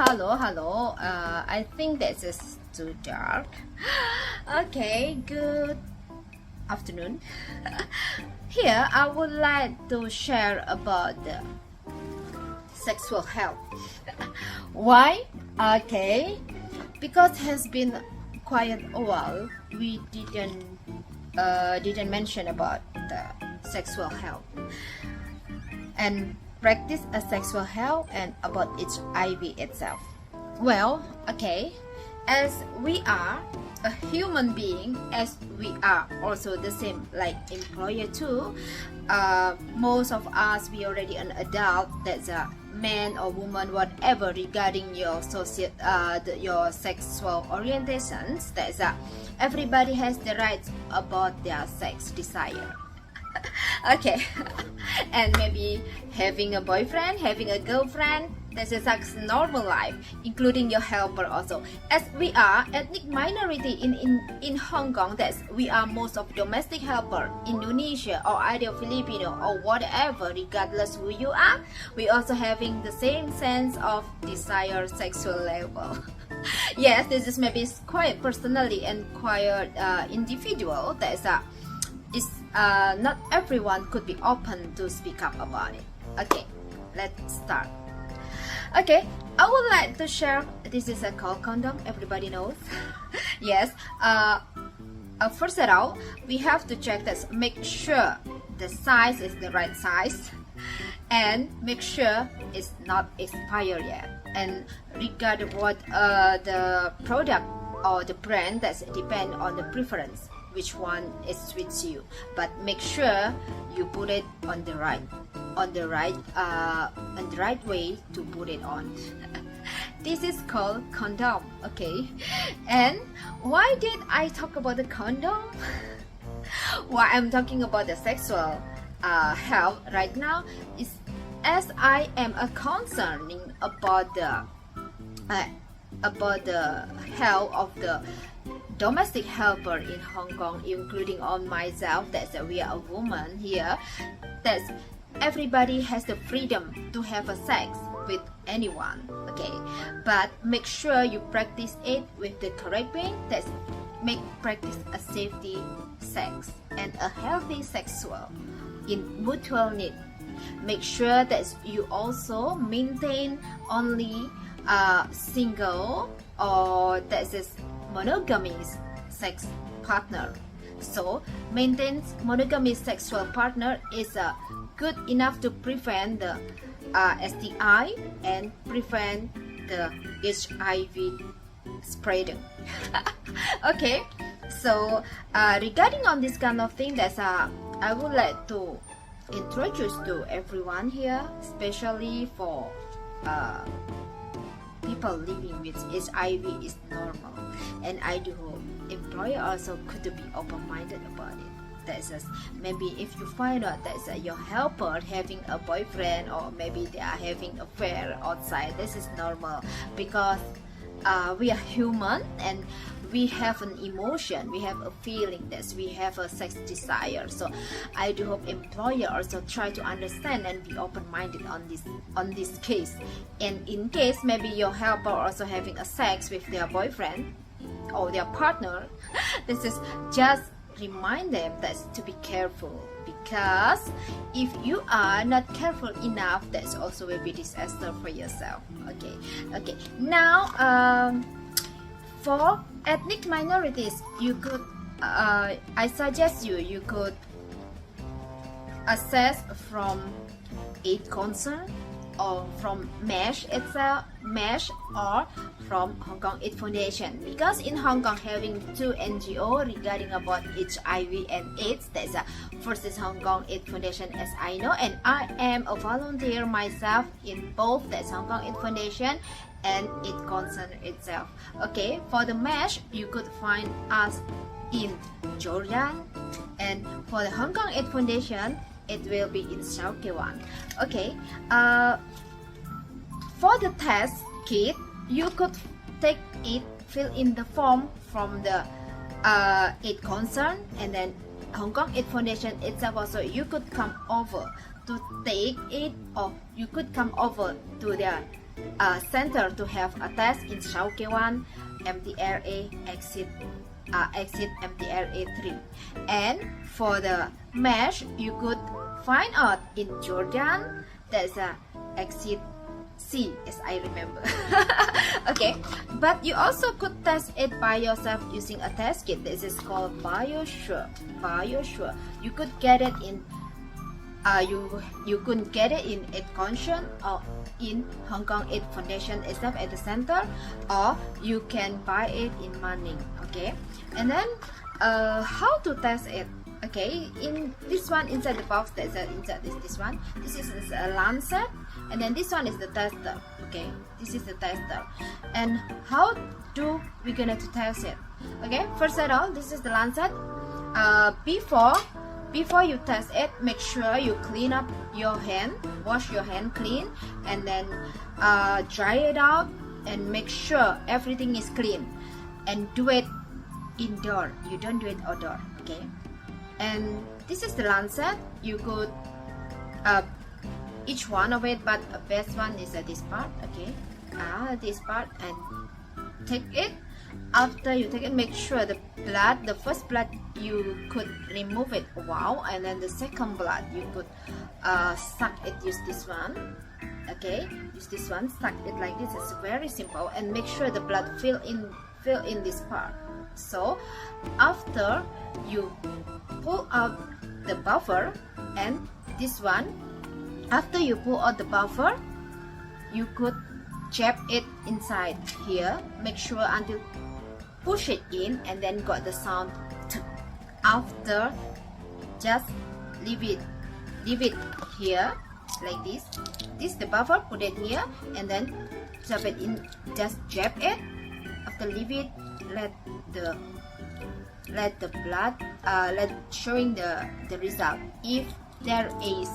hello. I think this is too dark. Okay, good afternoon. Here, I would like to share about the sexual health. Why? Okay, because it has been quite a while we didn't mention about the sexual health and practice a sexual health and about HIV itself. Well, okay, as we are a human being, as we are also the same like employer too, most of us we already an adult, that's a man or woman, whatever regarding your your sexual orientations, that's everybody has the right about their sex desire. Okay. And maybe having a boyfriend, having a girlfriend, that's a normal life, including your helper also. As we are ethnic minority in Hong Kong, that's we are most of domestic helper, Indonesia or either Filipino or whatever, regardless who you are, we also having the same sense of desired sexual level. Yes, this is maybe quite personally and quite individual. That's not everyone could be open to speak up about it. Okay, let's start. Okay, I would like to share, this is a called condom, everybody knows. Yes, first of all, we have to check this, make sure the size is the right size and make sure it's not expired yet. And regarding what the product or the brand, that's depend on the preference, which one is suits you, but make sure you put it on the right way to put it on. This is called condom. Okay, and why did I talk about the condom? Why I'm talking about the sexual health right now is as I am a concerning about the health of the domestic helper in Hong Kong, including on myself, that's we are a woman here, that's everybody has the freedom to have a sex with anyone, okay, but make sure you practice it with the correct way, that's practice a safety sex and a healthy sexual in mutual need. Make sure that you also maintain only single or that is monogamous sex partner. So maintain monogamous sexual partner is good enough to prevent the STI and prevent the HIV spreading. Okay, so regarding on this kind of thing, that's I would like to introduce to everyone here, especially for people living with HIV is normal, and I do hope employer also could be open-minded about it. That's just, maybe if you find out that your helper having a boyfriend or maybe they are having affair outside, this is normal because we are human and we have an emotion, we have a feeling, that we have a sex desire. So I do hope employer also try to understand and be open-minded on this case. And in case maybe your helper also having a sex with their boyfriend or their partner, this is just remind them that to be careful, because if you are not careful enough, that's also will be disaster for yourself. Okay, now for ethnic minorities, you could I suggest you could access from AIDS Concern or from MESH itself, MESH, or from Hong Kong AIDS Foundation, because in Hong Kong having two NGO regarding about HIV and AIDS. That's first is Hong Kong AIDS Foundation, as I know, and I am a volunteer myself in both, that's Hong Kong AIDS Foundation and AIDS Concern itself. Okay, for the MESH you could find us in Jordan, and for the Hong Kong AIDS Foundation it will be in South Kewan. Okay, for the test kit, you could take it, fill in the form from the AIDS Concern and then Hong Kong AIDS Foundation itself. Also, you could come over to take it, or you could come over to their center to have a test in Shaukewan, MTRA exit MTRA 3. And for the mesh, you could find out in Jordan. There's a exit C, as I remember. Okay, but you also could test it by yourself using a test kit. This is called BioSure. You could get it in you could get it in AIDS Concern or in Hong Kong AIDS Foundation itself at the center, or you can buy it in Manning. Okay, and then how to test it? Okay, in this one, inside the box, there's inside this one. This is a lancet, and then this one is the tester. Okay, this is the tester. And how do we gonna to test it? Okay, first of all, this is the lancet. Before you test it, make sure you clean up your hand, wash your hand clean, and then dry it out, and make sure everything is clean. And do it indoor. You don't do it outdoor. Okay. And this is the lancet. You could each one of it, but the best one is this part. Okay, this part, and take it. After you take it, make sure the first blood you could remove it. Wow. And then the second blood you could suck it. Use this one. Okay, use this one. Suck it like this. It's very simple. And make sure the blood fill in this part. So after you pull out the buffer, and this one, after you pull out the buffer, you could jab it inside here. Make sure until push it in, and then got the sound. After, just leave it here like this. This the buffer, put it here, and then jab it in. Just jab it. After leave it, let the blood showing the result. If there is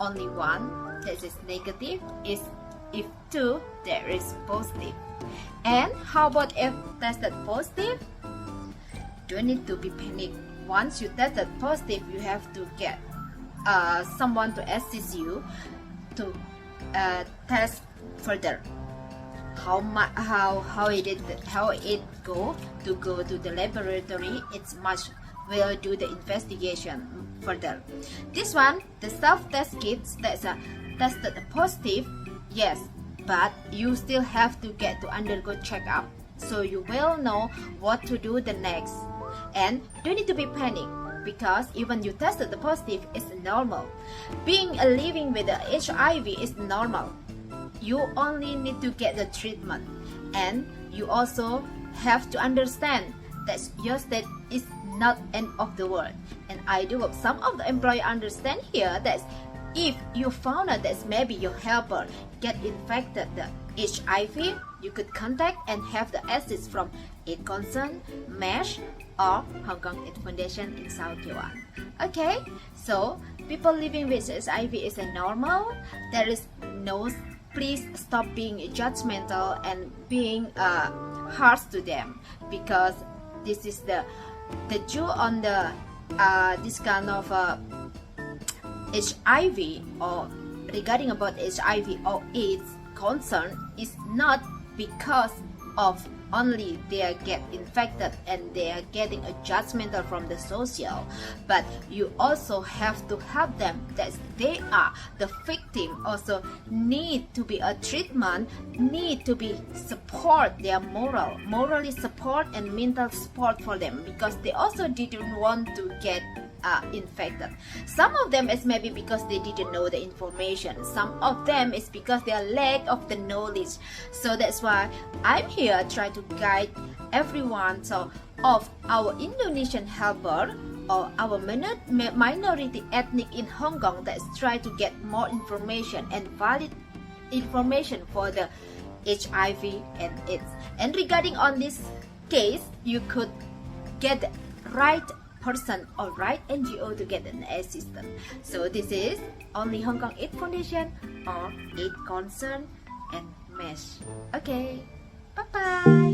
only one, that is negative. If two, there is positive. And how about if tested positive? Don't need to be panicked. Once you tested positive, you have to get someone to assist you to test further. How it go to the laboratory? It's much. We'll do the investigation further. This one, the self-test kits, that's a tested positive. Yes, but you still have to get to undergo checkup, so you will know what to do the next. And don't need to be panicked, because even you tested the positive is normal. Being living with the HIV is normal. You only need to get the treatment, and you also have to understand that your state is not end of the world. And I do hope some of the employees understand here that if you found out that maybe your helper get infected the HIV, you could contact and have the assist from AIDS Concern, MESH, or Hong Kong AIDS Foundation in South Taiwan. Okay, so people living with HIV is a normal. There is no. Please stop being judgmental and being harsh to them, because this is the Jew on the this kind of HIV, or regarding about HIV or AIDS concern, is not because of only they get infected and they are getting a judgmental from the social, but you also have to help them that they are the victim, also need to be a treatment, need to be support their morally support and mental support for them, because they also didn't want to get infected. Some of them is maybe because they didn't know the information. Some of them is because they are lack of the knowledge. So that's why I'm here try to guide everyone. So of our Indonesian helper or our minority ethnic in Hong Kong, that's try to get more information and valid information for the HIV and AIDS. And regarding on this case, you could get the right person or right NGO to get an assistance. So this is only Hong Kong AIDS Foundation or AIDS Concern and MESH. Okay, bye bye.